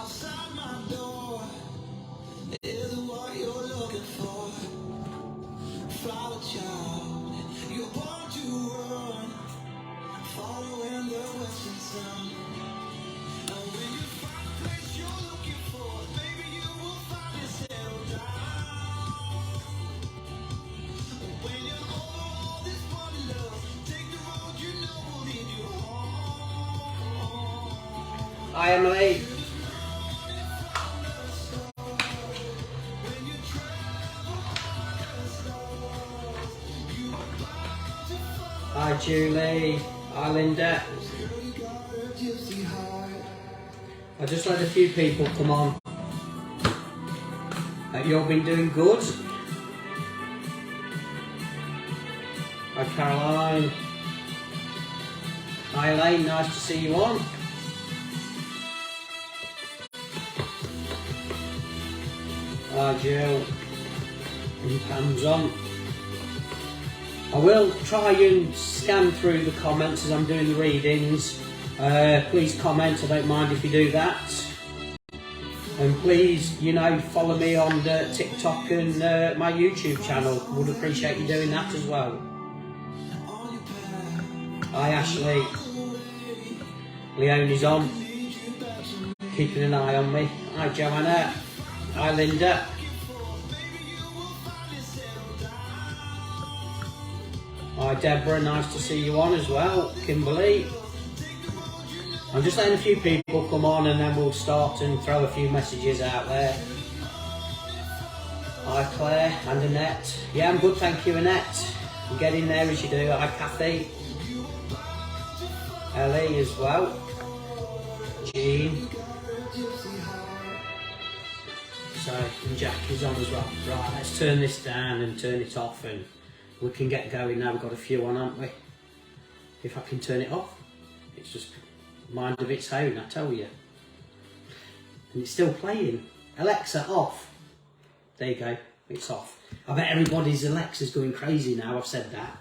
Outside my door is what you're looking for. Flower child, you're born to run, following the western sun. And when you find the place you're looking for, maybe you will find it settled down. When you're over all this fun love, take the road you know will lead you home. Hi Emily. Hi Julie. Hi Linda. I just let a few people come on. Hope you've all been doing good. Hi Caroline. Hi Elaine, nice to see you on. Hi Jill. And Pam's on. I will try and scan through the comments as I'm doing the readings. Please comment, I don't mind if you do that. And please, you know, follow me on TikTok and my YouTube channel. Would appreciate you doing that as well. Hi Ashley. Leonie's on. Keeping an eye on me. Hi Joanna. Hi Linda. Hi Deborah, nice to see you on as well. Kimberly. I'm just letting a few people come on and then we'll start and throw a few messages out there. Hi Claire and Annette. Yeah, I'm good, thank you Annette. You get in there as you do. Hi Kathy. Ellie as well. Jean. So, and Jack is on as well. Right, let's turn this down and turn it off and we can get going now. We've got a few on, haven't we? If I can turn it off. It's just mind of its own, I tell you. And it's still playing. Alexa, off. There you go, it's off. I bet everybody's Alexa's going crazy now, I've said that.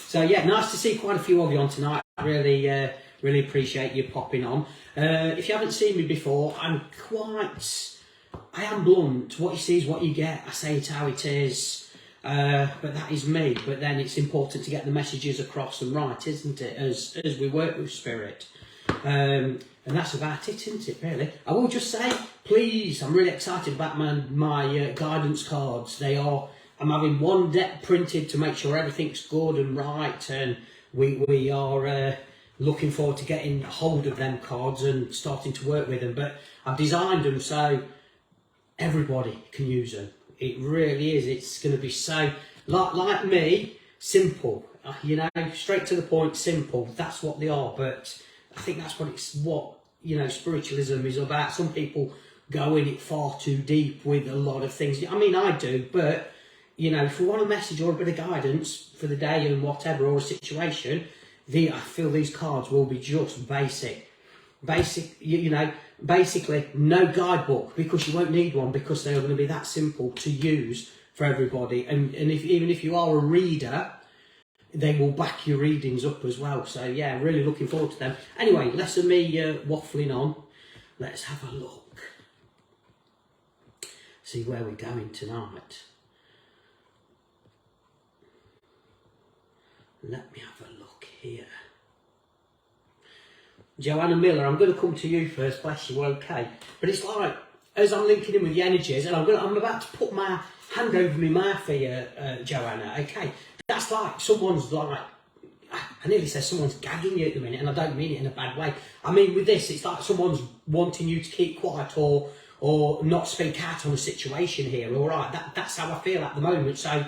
So yeah, nice to see quite a few of you on tonight. Really appreciate you popping on. If you haven't seen me before, I am blunt. What you see is what you get. I say it how it is. But that is me. But then it's important to get the messages across and right, isn't it? As we work with spirit, and that's about it, isn't it? Really. I will just say, please, I'm really excited about my guidance cards. I'm having one deck printed to make sure everything's good and right, and we are looking forward to getting hold of them cards and starting to work with them. But I've designed them so everybody can use them. It really is. It's going to be so, like me, simple. You know, straight to the point, simple. That's what they are. But I think that's what spiritualism is about. Some people go in it far too deep with a lot of things. I mean, I do, but you know, if we want a message or a bit of guidance for the day and whatever, or a situation, I feel these cards will be just basic, basically no guidebook, because you won't need one, because they're going to be that simple to use for everybody. And even if you are a reader, they will back your readings up as well. So yeah, really looking forward to them. Anyway, less of me waffling on. Let's have a look. See where we're going tonight. Let me have a look here. Joanna Miller, I'm going to come to you first, bless you, okay. But it's like, as I'm linking in with the energies, and I'm about to put my hand over my mouth here, Joanna, okay. That's like someone's like, I nearly say someone's gagging you at the minute, and I don't mean it in a bad way. I mean with this, it's like someone's wanting you to keep quiet or not speak out on a situation here, all right. That's how I feel at the moment. So,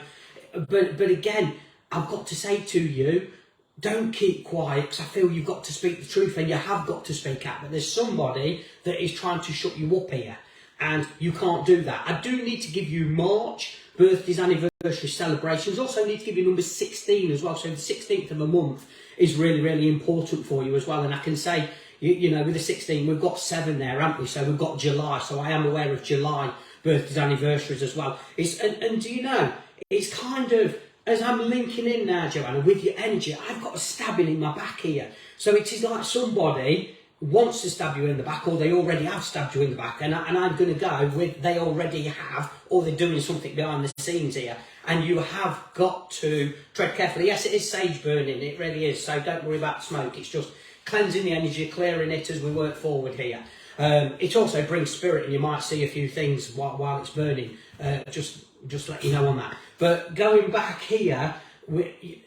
but again, I've got to say to you, don't keep quiet, because I feel you've got to speak the truth, and you have got to speak out. But there's somebody that is trying to shut you up here, and you can't do that. I do need to give you March, birthdays, anniversary celebrations. Also need to give you number 16 as well. So the 16th of the month is really, really important for you as well. And I can say, you know, with the 16, we've got 7 there, haven't we? So we've got July. So I am aware of July birthdays, anniversaries as well. And do you know, it's kind of, as I'm linking in now, Joanna, with your energy, I've got a stabbing in my back here. So it is like somebody wants to stab you in the back, or they already have stabbed you in the back, and I'm going to go with they already have, or they're doing something behind the scenes here, and you have got to tread carefully. Yes, it is sage burning, it really is, so don't worry about the smoke, it's just cleansing the energy, clearing it as we work forward here. It also brings spirit, and you might see a few things while it's burning, just let you know on that. But going back here,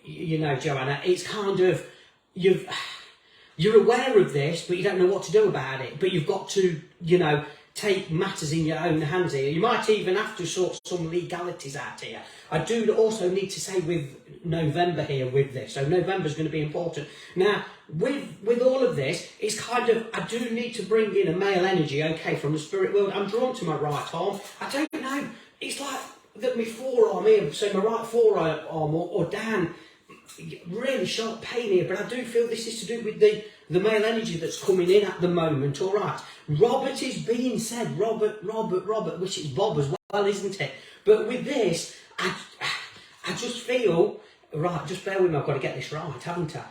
you know, Joanna, it's kind of, you're aware of this, but you don't know what to do about it. But you've got to, you know, take matters in your own hands here. You might even have to sort some legalities out here. I do also need to say with November here with this, so November's going to be important. Now, with all of this, it's kind of, I do need to bring in a male energy, okay, from the spirit world. I'm drawn to my right arm. I don't know, it's like that my forearm here, so my right forearm or down, really sharp pain here, but I do feel this is to do with the male energy that's coming in at the moment. All right, Robert is being said, Robert, which is Bob as well, isn't it? But with this, I just feel, right, just bear with me, I've got to get this right, haven't I?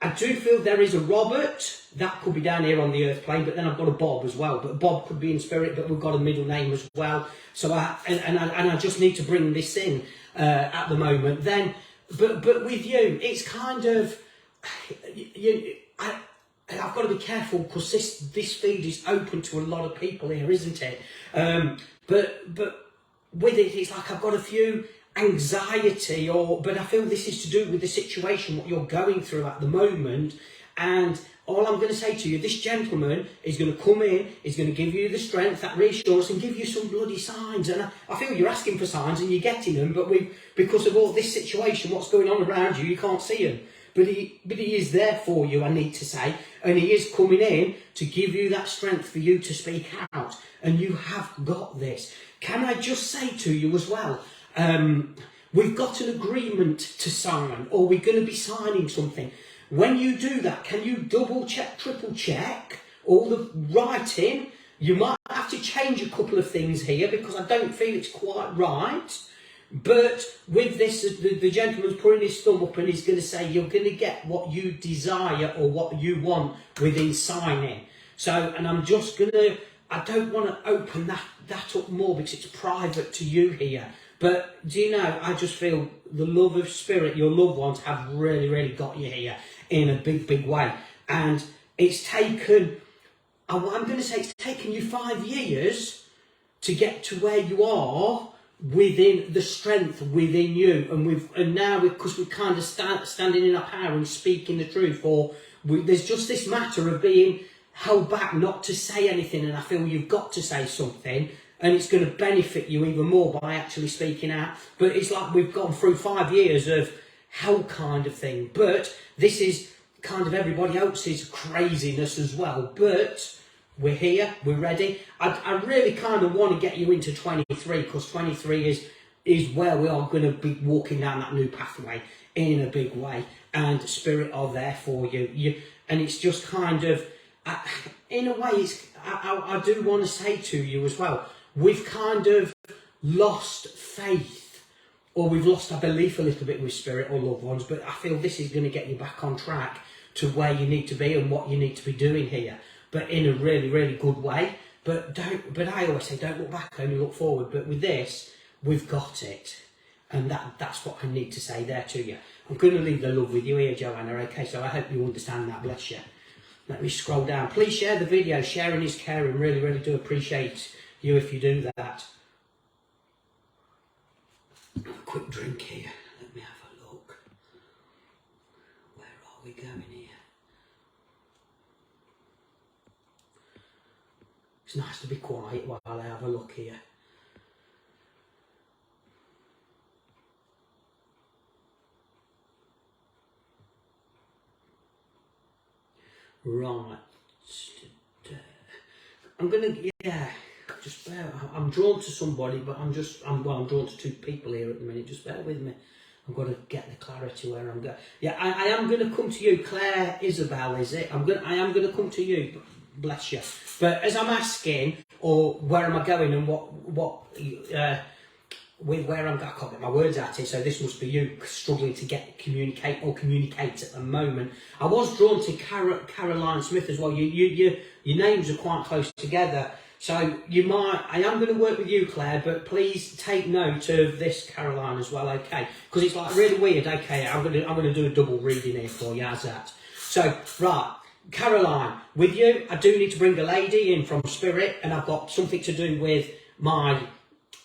I do feel there is a Robert, that could be down here on the earth plane, but then I've got a Bob as well, but Bob could be in spirit, but we've got a middle name as well. So I just need to bring this in at the moment. Then, but with you, it's kind of, I've got to be careful because this feed is open to a lot of people here, isn't it? But with it, it's like I've got a few anxiety, but I feel this is to do with the situation, what you're going through at the moment. And all I'm going to say to you, this gentleman is going to come in, he's going to give you the strength, that reassurance, and give you some bloody signs. And I feel you're asking for signs and you're getting them, but because of all this situation, what's going on around you, you can't see them. But he is there for you, I need to say, and he is coming in to give you that strength for you to speak out. And you have got this. Can I just say to you as well, we've got an agreement to sign, or we're going to be signing something. When you do that, can you double check, triple check all the writing? You might have to change a couple of things here because I don't feel it's quite right. But with this, the gentleman's putting his thumb up and he's going to say you're going to get what you desire or what you want within signing. So, and I'm just going to, I don't want to open that up more because it's private to you here. But do you know, I just feel the love of spirit, your loved ones have really, really got you here in a big, big way. And it's taken, I'm going to say it's taken you 5 years to get to where you are within the strength within you. And now, because we're kind of standing in our power and speaking the truth, or there's just this matter of being held back not to say anything, and I feel you've got to say something. And it's going to benefit you even more by actually speaking out. But it's like we've gone through 5 years of hell kind of thing. But this is kind of everybody else's craziness as well. But we're here, we're ready. I really kind of want to get you into 23 because 23 is where we are going to be walking down that new pathway in a big way. And Spirit are there for you. And it's just kind of, in a way, I do want to say to you as well, we've kind of lost faith, or we've lost our belief a little bit with Spirit or loved ones, but I feel this is going to get you back on track to where you need to be and what you need to be doing here, but in a really, really good way. But I always say, don't look back, only look forward. But with this, we've got it. And that's what I need to say there to you. I'm going to leave the love with you here, Joanna, okay? So I hope you understand that, bless you. Let me scroll down. Please share the video. Sharing is caring. Really, really do appreciate you if you do that. Have a quick drink here. Let me have a look. Where are we going here? It's nice to be quiet while I have a look here. Right. I'm gonna, just bear. I'm drawn to somebody, but I'm drawn to two people here at the minute. Just bear with me. I've got to get the clarity where I'm going. Yeah, I am going to come to you, Claire Isabel. Is it? I am going to come to you. Bless you. But as I'm asking, or where am I going, and what with where I can't get my words out here, so this must be you struggling to communicate at the moment. I was drawn to Caroline Smith as well. Your names are quite close together, so I am going to work with you, Claire, but please take note of this Caroline as well, okay? Because it's like really weird. Okay, I'm gonna do a double reading here for you. How's that? So right, Caroline, with you, I do need to bring a lady in from Spirit, and I've got something to do with my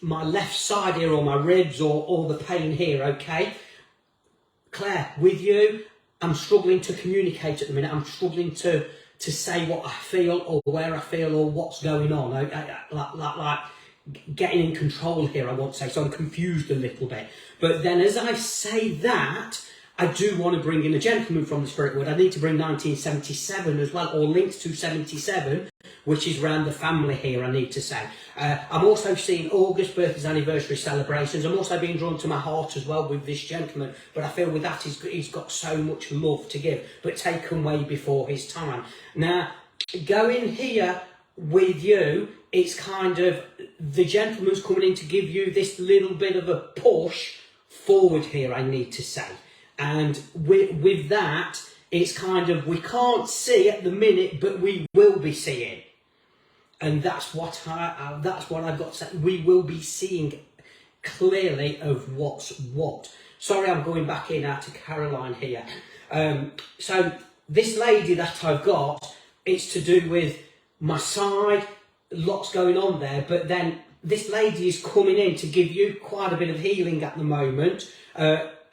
left side here, or my ribs, or the pain here, okay? Claire, with you, I'm struggling to communicate at the minute. I'm struggling to say what I feel, or where I feel, or what's going on. Like getting in control here, I want to say. So I'm confused a little bit. But then as I say that, I do want to bring in a gentleman from the Spirit World. I need to bring 1977 as well, or links to 77, which is around the family here, I need to say. I'm also seeing August birthdays, anniversary celebrations. I'm also being drawn to my heart as well with this gentleman, but I feel with that he's got so much love to give, but taken way before his time. Now, going here with you, it's kind of the gentleman's coming in to give you this little bit of a push forward here, I need to say. And with that, it's kind of, we can't see at the minute, but we will be seeing. And that's what I've got to say. We will be seeing clearly of what's what. Sorry, I'm going back in out to Caroline here. So this lady that I've got, it's to do with my side, lots going on there. But then this lady is coming in to give you quite a bit of healing at the moment.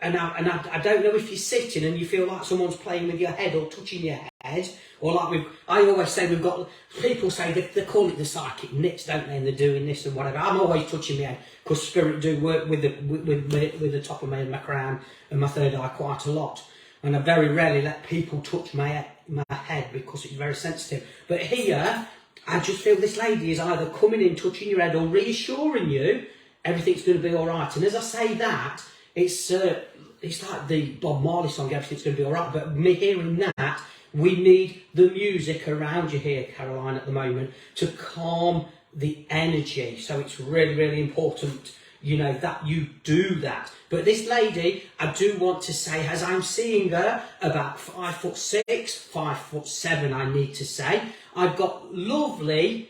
And I don't know if you're sitting and you feel like someone's playing with your head or touching your head, or like I always say, we've got, people say they call it the psychic nits, don't they, and they're doing this and whatever. I'm always touching my head, because Spirit do work with the top of my crown and my third eye quite a lot. And I very rarely let people touch my head because it's very sensitive. But here, I just feel this lady is either coming in, touching your head, or reassuring you everything's going to be all right. And as I say that, it's like the Bob Marley song, everything's going to be all right. But me hearing that, we need the music around you here, Caroline, at the moment, to calm the energy. So it's really, really important, you know, that you do that. But this lady, I do want to say, as I'm seeing her, about 5'6", 5'7", I need to say. I've got lovely,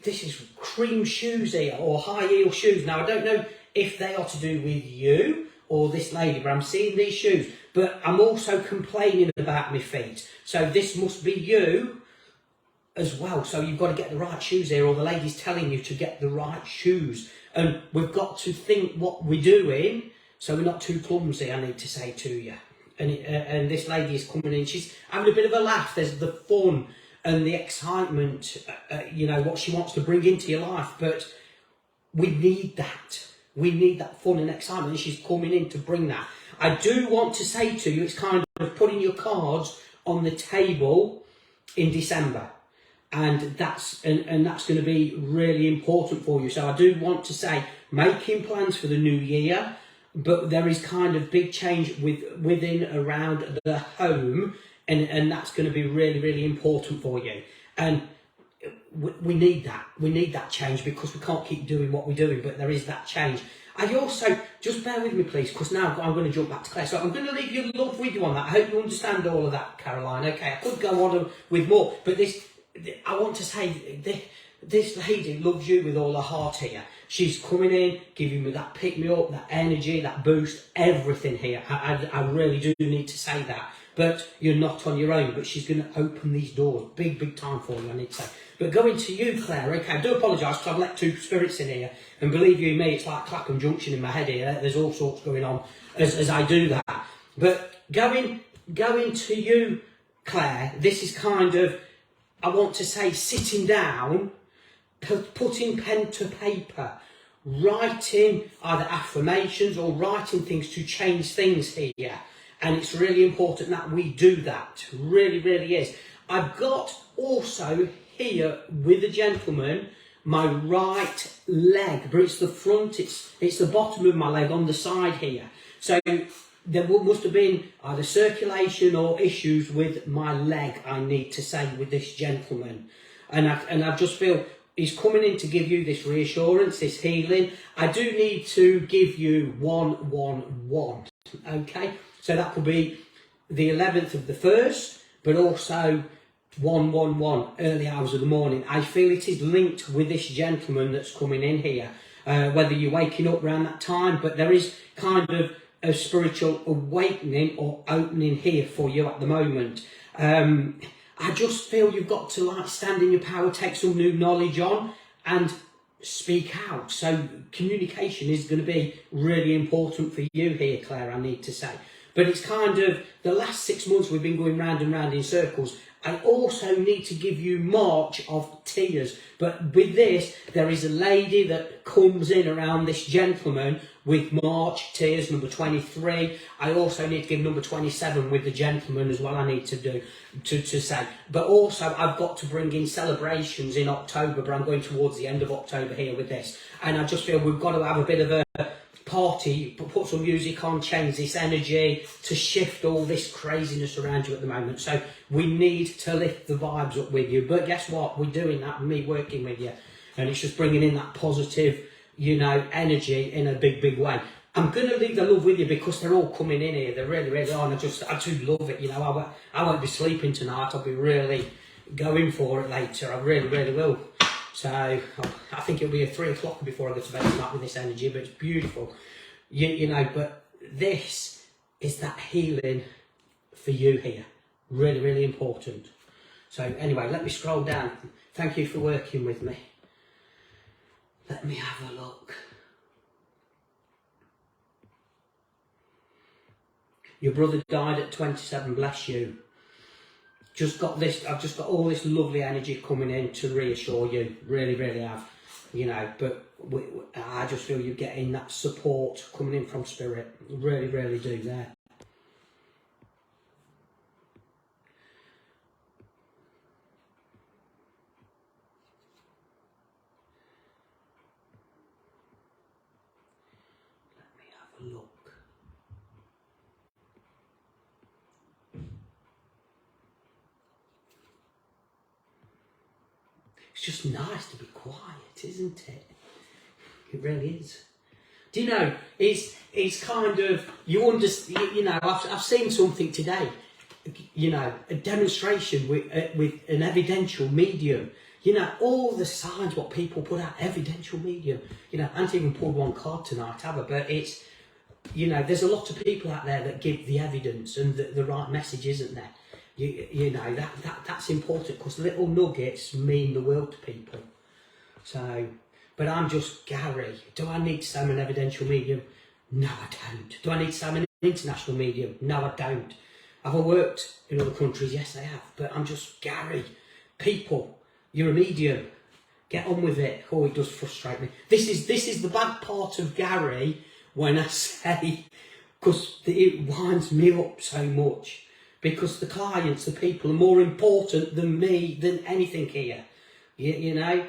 this is cream shoes here, or high heel shoes. Now, I don't know if they are to do with you or this lady, but I'm seeing these shoes. But I'm also complaining about my feet. So this must be you as well. So you've got to get the right shoes here, or the lady's telling you to get the right shoes. And we've got to think what we're doing, so we're not too clumsy, I need to say to you. And this lady is coming in, she's having a bit of a laugh. There's the fun and the excitement, you know, what she wants to bring into your life. But we need that. We need that fun and excitement, and she's coming in to bring that. I do want to say to you, it's kind of putting your cards on the table in December. And that's going to be really important for you. So I do want to say, making plans for the new year, but there is kind of big change within around the home, and that's going to be really, really important for you. And we need that. We need that change, because we can't keep doing what we're doing, but there is that change. I also, just bear with me please, because now I'm going to jump back to Claire. So I'm going to leave your love with you on that. I hope you understand all of that, Caroline. Okay, I could go on with more, but I want to say, this lady loves you with all her heart here. She's coming in, giving me that pick-me-up, that energy, that boost, everything here. I really do need to say that. But you're not on your own, but she's going to open these doors. Big, big time for you, I need to say. But going to you, Claire, okay, I do apologise, because I've let two spirits in here. And believe you me, it's like Clapham Junction in my head here. There's all sorts going on as I do that. But going to you, Claire, this is kind of, I want to say, sitting down, putting pen to paper, writing either affirmations or writing things to change things here. And it's really important that we do that. Really, really is. I've got also here with the gentleman my right leg, but it's the front, it's the bottom of my leg on the side here. So there must have been either circulation or issues with my leg, I need to say, with this gentleman. And I just feel he's coming in to give you this reassurance, this healing. I do need to give you 111, okay? So that could be the 11th of the 1st, but also 111, early hours of the morning. I feel it is linked with this gentleman that's coming in here, whether you're waking up around that time, but there is kind of a spiritual awakening or opening here for you at the moment. I just feel you've got to like stand in your power, take some new knowledge on and speak out. So communication is going to be really important for you here, Claire, I need to say. But it's kind of the last 6 months we've been going round and round in circles. I also need to give you March of tears. But with this, there is a lady that comes in around this gentleman with March tears, number 23. I also need to give number 27 with the gentleman as well. I need to do to say. But also I've got to bring in celebrations in October, but I'm going towards the end of October here with this. And I just feel we've got to have a bit of a party, put some music on, change this energy to shift all this craziness around you at the moment. So we need to lift the vibes up with you. But guess what? We're doing that with me working with you. And it's just bringing in that positive, you know, energy in a big, big way. I'm going to leave the love with you because they're all coming in here. They really, really are. And I do love it. You know, I won't be sleeping tonight. I'll be really going for it later. I really, really will. So I think it'll be at 3 o'clock before I go to bed tonight with this energy, but it's beautiful. You know, but this is that healing for you here. Really, really important. So anyway, let me scroll down. Thank you for working with me. Let me have a look. Your brother died at 27, bless you. Just got this, I've just got all this lovely energy coming in to reassure you, really, really have, you know, but I just feel you're getting that support coming in from spirit, really, really do there. Let me have a look. It's just nice to be quiet, isn't it? It really is. Do you know, it's kind of, you understand, you know, I've seen something today, you know, a demonstration with an evidential medium. You know, all the signs what people put out, evidential medium. You know, I haven't even pulled one card tonight, have I? But it's, you know, there's a lot of people out there that give the evidence and the right message, isn't there? You know, that's important because little nuggets mean the world to people. So, but I'm just Garry. Do I need to say I'm an evidential medium? No, I don't. Do I need to say I'm an international medium? No, I don't. Have I worked in other countries? Yes, I have. But I'm just Garry. People, you're a medium. Get on with it. Oh, it does frustrate me. This is the bad part of Garry when I say, because it winds me up so much. Because the clients, the people are more important than me, than anything here, you know,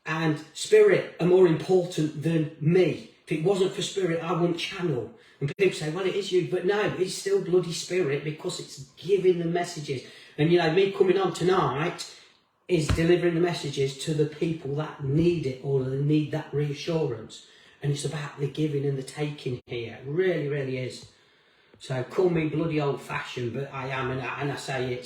and spirit are more important than me. If it wasn't for spirit, I wouldn't channel. And people say, well, it is you, but no, it's still bloody spirit because it's giving the messages. And, you know, me coming on tonight is delivering the messages to the people that need it or that need that reassurance. And it's about the giving and the taking here. It really, really is. So call me bloody old-fashioned, but I am, and I say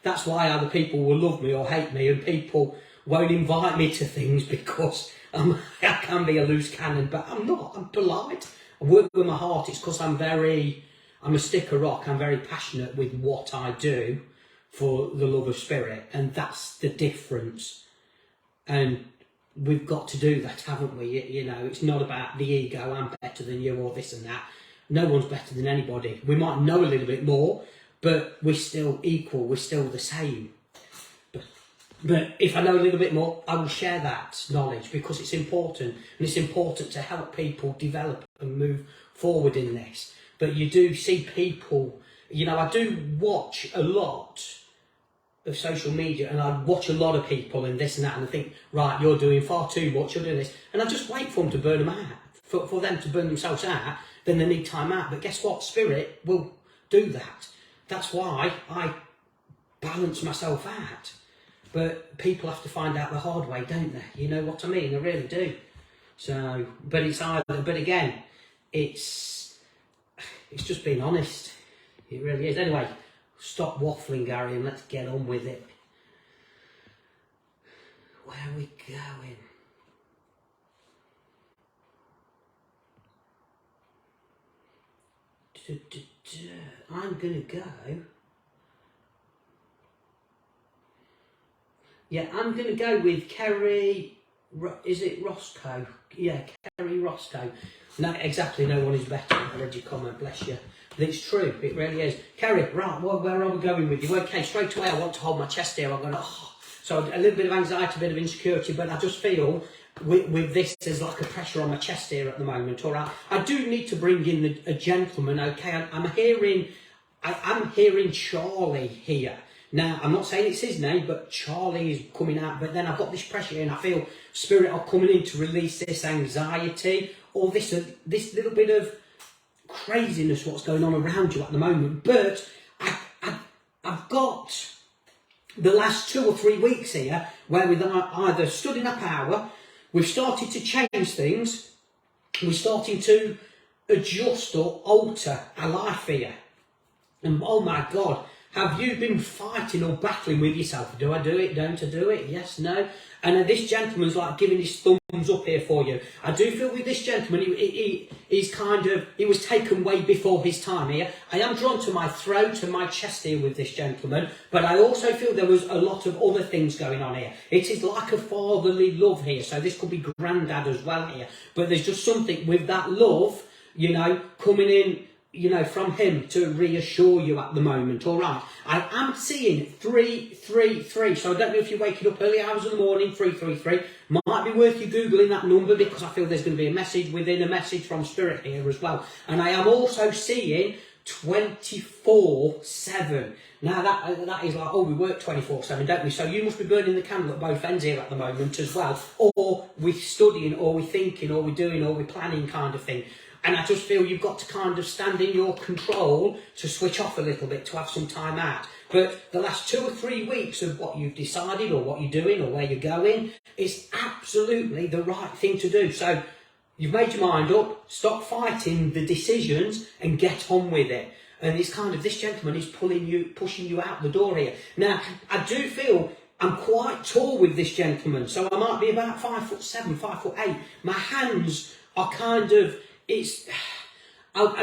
that's why other people will love me or hate me, and people won't invite me to things because I can be a loose cannon, but I'm not. I'm polite. I work with my heart. It's because I'm a stick of rock. I'm very passionate with what I do for the love of spirit, and that's the difference. And we've got to do that, haven't we? You know, it's not about the ego, I'm better than you or this and that. No one's better than anybody. We might know a little bit more, but we're still equal, we're still the same. But if I know a little bit more, I will share that knowledge because it's important. And it's important to help people develop and move forward in this. But you do see people, you know, I do watch a lot of social media and I watch a lot of people and this and that and I think, right, you're doing far too much, you're doing this. And I just wait for them to burn them out, for them to burn themselves out. Then they need time out. But guess what? Spirit will do that. That's why I balance myself out. but people have to find out the hard way, don't they? You know what I mean? They really do. So, but it's either, but again, it's just being honest. It really is. Anyway, stop waffling, Gary, and let's get on with it. Where are we going? I'm gonna go. Yeah, I'm gonna go with Kerry. Is it Roscoe? Yeah, Kerry Roscoe. No, exactly. No one is better. I read your comment. Bless you. But it's true. It really is. Kerry, right? Well, where are we going with you? Okay, straight away. I want to hold my chest here. I'm going. Oh. So a little bit of anxiety, a bit of insecurity, but I just feel with this, there's like a pressure on my chest here at the moment. All right, I do need to bring in a gentleman. Okay, I'm hearing Charlie here. Now, I'm not saying it's his name, but Charlie is coming out. But then I've got this pressure, and I feel spirit are coming in to release this anxiety or this little bit of craziness what's going on around you at the moment. But I've got the last 2 or 3 weeks here where we've either stood in our power, we've started to change things, we're starting to adjust or alter our life here. And oh my God, have you been fighting or battling with yourself? Do I do it? Don't I do it? Yes, no? And this gentleman's like giving his thumbs up here for you. I do feel with this gentleman, he was taken way before his time here. I am drawn to my throat and my chest here with this gentleman, but I also feel there was a lot of other things going on here. It is like a fatherly love here, so this could be granddad as well here. But there's just something with that love, you know, coming in, you know, from him to reassure you at the moment. All right, I am seeing 333. So I don't know if you're waking up early hours of the morning. 333 might be worth you googling that number, because I feel there's going to be a message within a message from spirit here as well. And I am also seeing 24/7. Now that is like, oh, we work 24/7, don't we? So you must be burning the candle at both ends here at the moment as well, or we're studying, or we're thinking, or we're doing, or we're planning kind of thing. And I just feel you've got to kind of stand in your control to switch off a little bit, to have some time out. But the last 2 or 3 weeks of what you've decided or what you're doing or where you're going is absolutely the right thing to do. So you've made your mind up, stop fighting the decisions and get on with it. And it's kind of, this gentleman is pushing you out the door here. Now, I do feel I'm quite tall with this gentleman, so I might be about 5'7", 5'8". My hands are kind of, I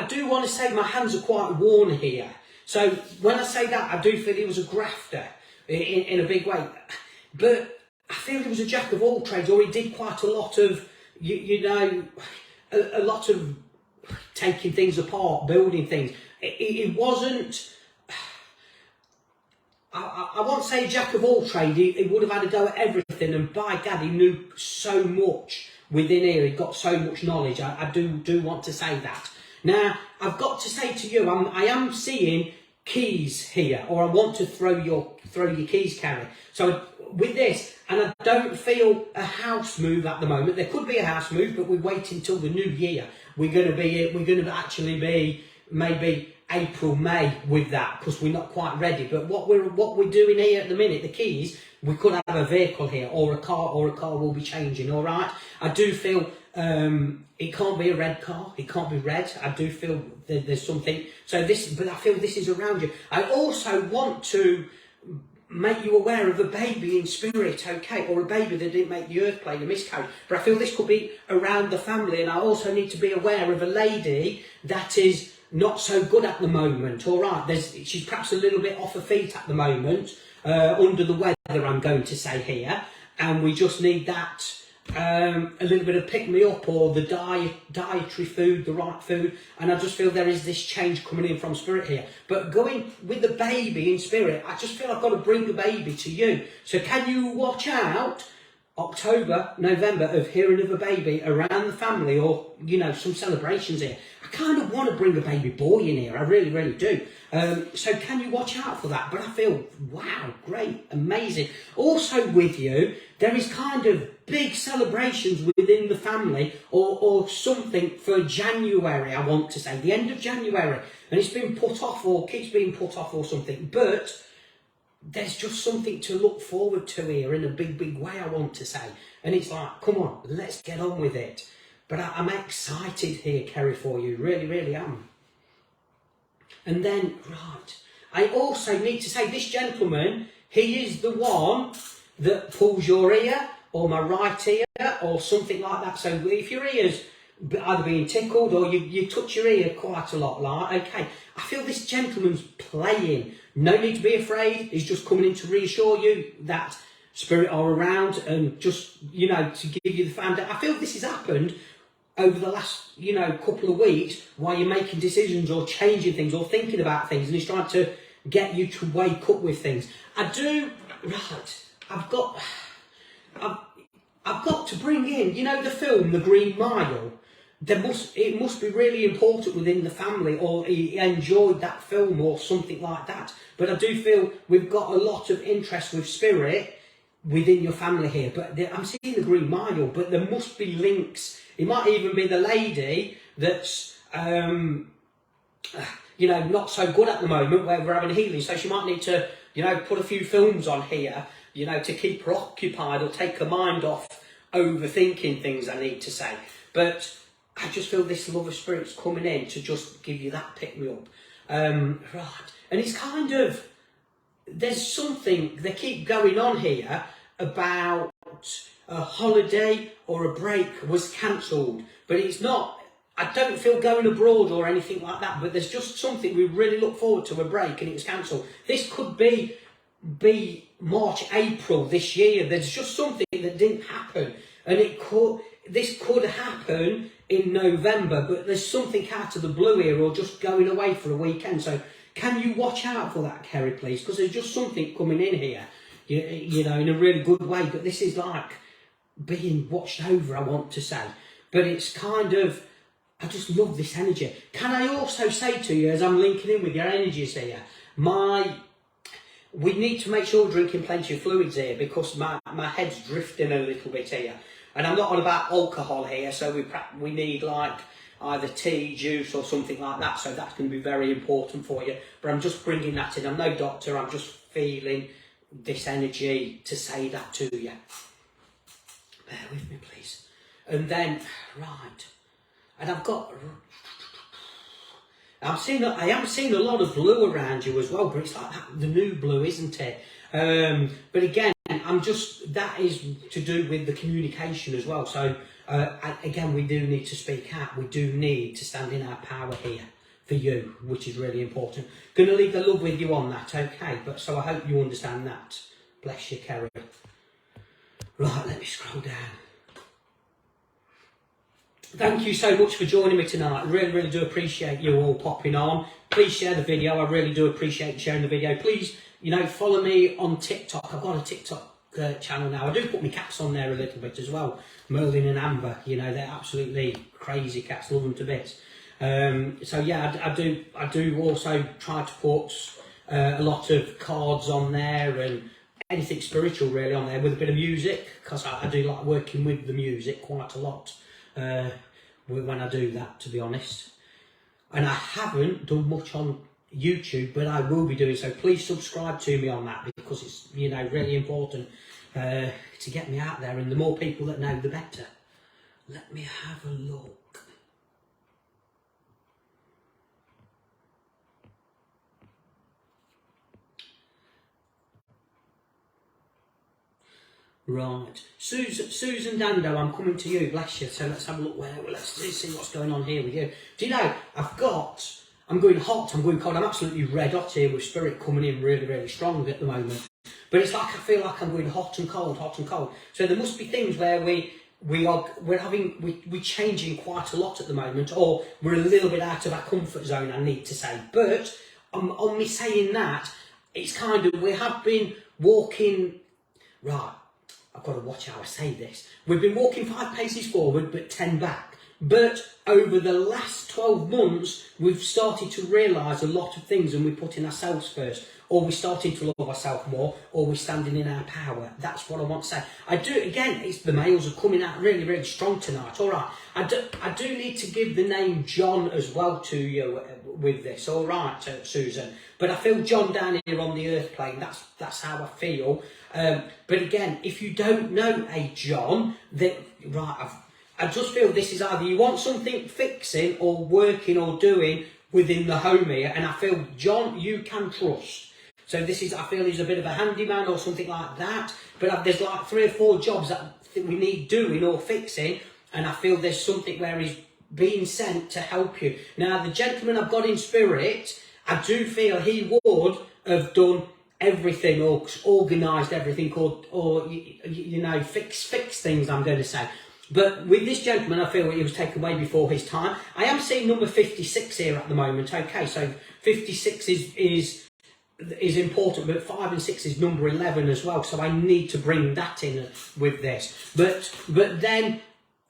do want to say my hands are quite worn here. So when I say that, I do feel he was a grafter in a big way. But I feel he was a jack of all trades, or he did quite a lot of, you know, a lot of taking things apart, building things. It wasn't, I won't say jack of all trades. He would have had a go at everything, and by God, he knew so much within here. He got so much knowledge. I do want to say that. Now, I've got to say to you, I am seeing keys here, or I want to throw your keys, Carrie. So with this, and I don't feel a house move at the moment. There could be a house move, but we're waiting until the new year. We're going to actually be maybe April, May with that, because we're not quite ready. But what we're doing here at the minute, the keys, we could have a vehicle here, or a car will be changing. All right, I do feel it can't be a red car. It can't be red. I do feel there's something. So this, but I feel this is around you. I also want to make you aware of a baby in spirit, okay, or a baby that didn't make the earth plane, a miscarriage. But I feel this could be around the family, and I also need to be aware of a lady that is not so good at the moment. All right, she's perhaps a little bit off her feet at the moment, under the weather, I'm going to say here, and we just need that a little bit of pick me up, or the dietary food, the right food. And I just feel there is this change coming in from spirit here. But going with the baby in spirit, I just feel I've got to bring the baby to you. So can you watch out October, November, of hearing of a baby around the family, or, you know, some celebrations here? I kind of want to bring a baby boy in here. I really, really do. So can you watch out for that? But I feel, wow, great, amazing. Also with you, there is kind of big celebrations within the family, or something for January, I want to say, the end of January. And it's been put off, or keeps being put off, or something. But there's just something to look forward to here in a big, big way, I want to say. And it's like, come on, let's get on with it. But I'm excited here, Kerry, for you. Really, really am. And then, right, I also need to say this gentleman, he is the one that pulls your ear, or my right ear, or something like that. So if your ear's either being tickled or you touch your ear quite a lot, like, okay, I feel this gentleman's playing. No need to be afraid. He's just coming in to reassure you that spirit are around and just, you know, to give you the foundation. I feel this has happened over the last, you know, couple of weeks while you're making decisions or changing things or thinking about things, and he's trying to get you to wake up with things. I've got to bring in, you know, the film The Green Mile. It must be really important within the family, or he enjoyed that film or something like that. But I do feel we've got a lot of interest with spirit within your family here. But I'm seeing The Green Mile, but there must be links. It might even be the lady that's, you know, not so good at the moment where we're having healing. So she might need to, you know, put a few films on here, you know, to keep her occupied or take her mind off overthinking things, I need to say. But I just feel this love of spirit's coming in to just give you that pick-me-up. Right. And it's kind of, there's something, they keep going on here about a holiday or a break was cancelled. But it's not, I don't feel going abroad or anything like that, but there's just something we really look forward to, a break, and it was cancelled. This could be March, April this year. There's just something that didn't happen, and this could happen in November, but there's something out of the blue here, or just going away for a weekend. So can you watch out for that, Kerry, please? Because there's just something coming in here, you know, in a really good way. But this is like being watched over, I want to say. But it's kind of, I just love this energy. Can I also say to you, as I'm linking in with your energies here, we need to make sure we're drinking plenty of fluids here, because my head's drifting a little bit here. And I'm not on about alcohol here, so we need like either tea, juice or something like that. So that's going to be very important for you. But I'm just bringing that in. I'm no doctor, I'm just feeling this energy to say that to you. Bear with me, please. And then, right. And I am seeing a lot of blue around you as well, but it's like the new blue, isn't it? But again, that is to do with the communication as well. So again, we do need to speak out. We do need to stand in our power here for you, which is really important. Going to leave the love with you on that, okay? But so I hope you understand that. Bless you, Kerry. Right, let me scroll down. Thank you so much for joining me tonight. I really, really do appreciate you all popping on. Please share the video. I really do appreciate sharing the video. Please, you know, follow me on TikTok. I've got a TikTok channel now. I do put my cats on there a little bit as well. Merlin and Amber, you know, they're absolutely crazy cats. Love them to bits. So yeah, I do also try to put a lot of cards on there and anything spiritual really on there, with a bit of music, because I do like working with the music quite a lot. When I do that, to be honest. And I haven't done much on YouTube, but I will be doing so. Please subscribe to me on that, because it's, you know, really important to get me out there, and the more people that know, the better. Let me have a look. Right, Susan Dando, I'm coming to you, bless you. So let's have a look let's see what's going on here with you. Do you know, I'm going hot, I'm going cold, I'm absolutely red hot here with spirit coming in really, really strong at the moment. But it's like I feel like I'm going hot and cold, hot and cold. So there must be things where we're changing quite a lot at the moment, or we're a little bit out of our comfort zone, I need to say. But on me saying that, it's kind of, we have been walking, right, I've got to watch how I say this. We've been walking 5 paces forward, but 10 back. But over the last 12 months, we've started to realise a lot of things, and we're putting ourselves first, or we're starting to love ourselves more, or we're standing in our power. That's what I want to say. It's the males are coming out really, really strong tonight. All right. I do need to give the name John as well to you. with this. All right, Susan. But I feel John down here on the earth plane. That's how I feel. But again, if you don't know a John, that right, I just feel this is either you want something fixing or working or doing within the home here, and I feel John you can trust. So this is, I feel he's a bit of a handyman or something like that. But there's like 3 or 4 jobs that we need doing or fixing, and I feel there's something where he's being sent to help you. Now, the gentleman I've got in spirit, I do feel he would have done everything or organised everything or you know, fix things, I'm going to say. But with this gentleman, I feel he was taken away before his time. I am seeing number 56 here at the moment. Okay, so 56 is important, but 5 and 6 is number 11 as well. So I need to bring that in with this. But then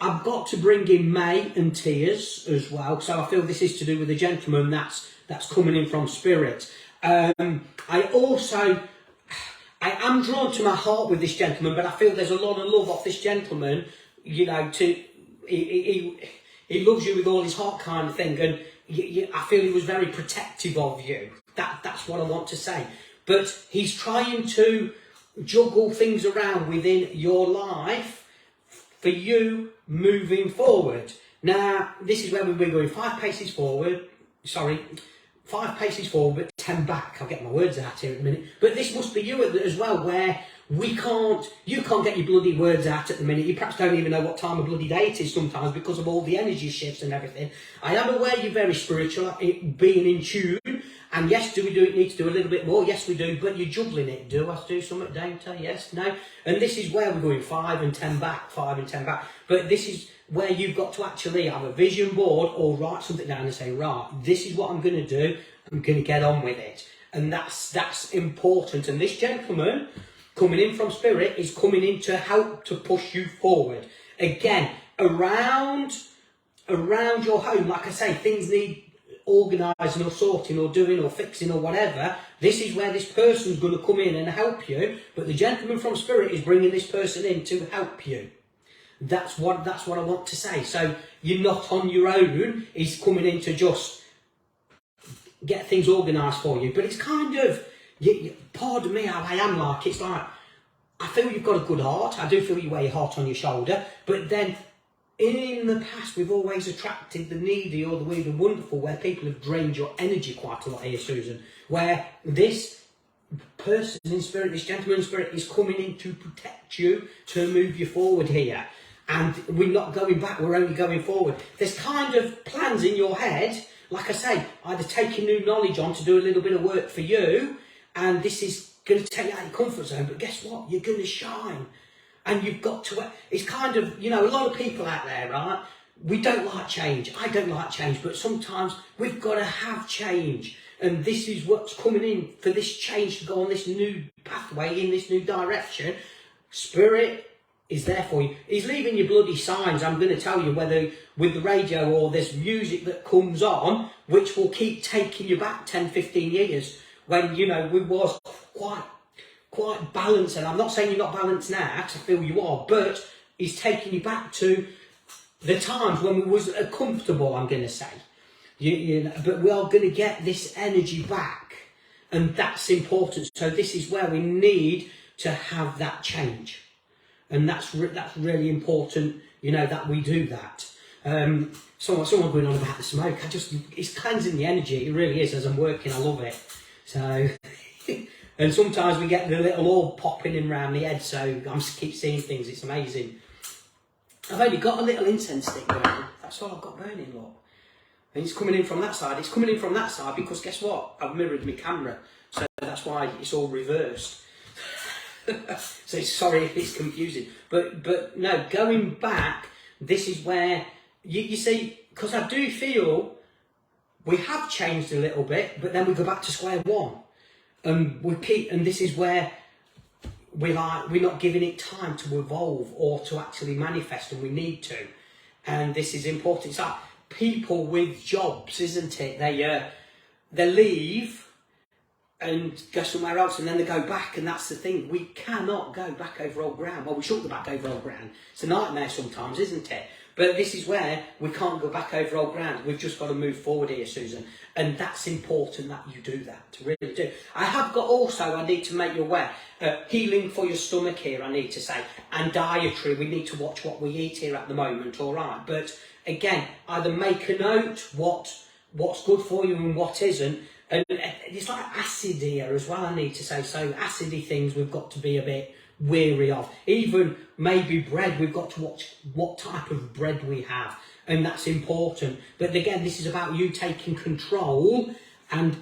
I've got to bring in May and Tears as well. So I feel this is to do with the gentleman that's coming in from spirit. I am drawn to my heart with this gentleman, but I feel there's a lot of love off this gentleman. You know, he loves you with all his heart, kind of thing, and I feel he was very protective of you. That's what I want to say. But he's trying to juggle things around within your life for you moving forward. Now, this is where we've been going 5 paces forward. Sorry, 5 paces forward, but 10 back. I'll get my words out here in a minute. But this must be you as well, where you can't get your bloody words out at the minute. You perhaps don't even know what time of bloody day it is sometimes because of all the energy shifts and everything. I am aware you're very spiritual, being in tune. And yes, do we need to do a little bit more? Yes, we do. But you're juggling it. Do I do something, don't I? Yes, no. And this is where we're going 5 and 10 back, 5 and 10 back. But this is where you've got to actually have a vision board or write something down and say, right, this is what I'm going to do. I'm going to get on with it. And that's important. And this gentleman coming in from spirit is coming in to help to push you forward. Again, around your home, like I say, things need organising or sorting or doing or fixing or whatever. This is where this person's going to come in and help you. But the gentleman from spirit is bringing this person in to help you. That's what I want to say. So you're not on your own. He's coming in to just get things organised for you. But it's kind of, pardon me how I am like, it's like, I feel you've got a good heart. I do feel you wear your heart on your shoulder. But then in the past, we've always attracted the needy or the weird and wonderful, where people have drained your energy quite a lot here, Susan. Where this person in spirit, this gentleman in spirit, is coming in to protect you, to move you forward here. And we're not going back, we're only going forward. There's kind of plans in your head, like I say, either taking new knowledge on to do a little bit of work for you, and this is going to take you out of your comfort zone, but guess what? You're going to shine. And you've got to, it's kind of, you know, a lot of people out there, right? We don't like change. I don't like change, but sometimes we've got to have change. And this is what's coming in for this change to go on this new pathway, in this new direction. Spirit is there for you. He's leaving you bloody signs, I'm going to tell you, whether with the radio or there's music that comes on, which will keep taking you back 10, 15 years, when, you know, we was quite balanced. And I'm not saying you're not balanced now, because I feel you are, but he's taking you back to the times when we was comfortable, I'm going to say. You know, but we are going to get this energy back, and that's important. So this is where we need to have that change, and that's really important, you know, that we do that. Someone going on about the smoke, it's cleansing the energy, it really is. As I'm working, I love it. So and sometimes we get the little orb popping in around the head, so I keep seeing things. It's amazing. I've only got a little incense stick burning. That's all I've got burning, look. And it's coming in from that side. It's coming in from that side because guess what? I've mirrored my camera, so that's why it's all reversed. So sorry if it's confusing, but no, going back, this is where you see, because I do feel we have changed a little bit, but then we go back to square one, and and this is where we're not giving it time to evolve or to actually manifest, and we need to. And this is important. It's like people with jobs, isn't it? They leave, and go somewhere else, and then they go back, and that's the thing. We cannot go back over old ground. Well, we shouldn't go back over old ground. It's a nightmare sometimes, isn't it? But this is where we can't go back over old ground. We've just got to move forward here, Susan. And that's important that you do that, to really do. I have got also, I need to make you aware, healing for your stomach here, I need to say, and dietary. We need to watch what we eat here at the moment, all right? But again, either make a note what's good for you and what isn't. And it's like acid here as well, I need to say. So acidy things we've got to be a bit weary of. Even maybe bread, we've got to watch what type of bread we have. And that's important. But again, this is about you taking control and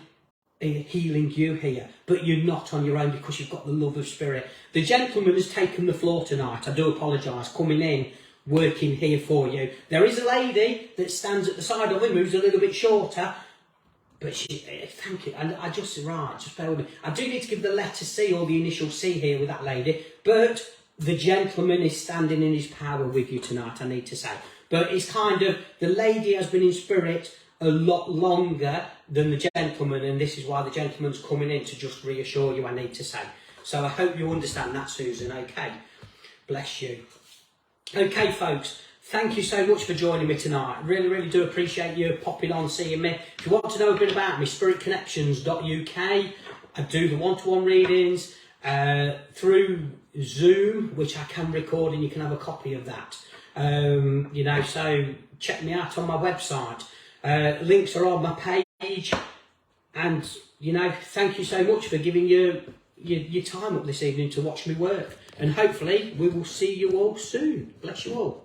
healing you here. But you're not on your own because you've got the love of spirit. The gentleman has taken the floor tonight. I do apologise. Coming in, working here for you. There is a lady that stands at the side of him who's a little bit shorter. But thank you, and I just bear with me. I do need to give the letter C or the initial C here with that lady, but the gentleman is standing in his power with you tonight, I need to say. But it's kind of, the lady has been in spirit a lot longer than the gentleman, and this is why the gentleman's coming in to just reassure you, I need to say. So I hope you understand that, Susan, okay? Bless you. Okay, folks. Thank you so much for joining me tonight. Really, really do appreciate you popping on, seeing me. If you want to know a bit about me, spiritconnections.uk. I do the one-to-one readings through Zoom, which I can record, and you can have a copy of that. You know, so check me out on my website. Links are on my page. And, you know, thank you so much for giving your time up this evening to watch me work. And hopefully we will see you all soon. Bless you all.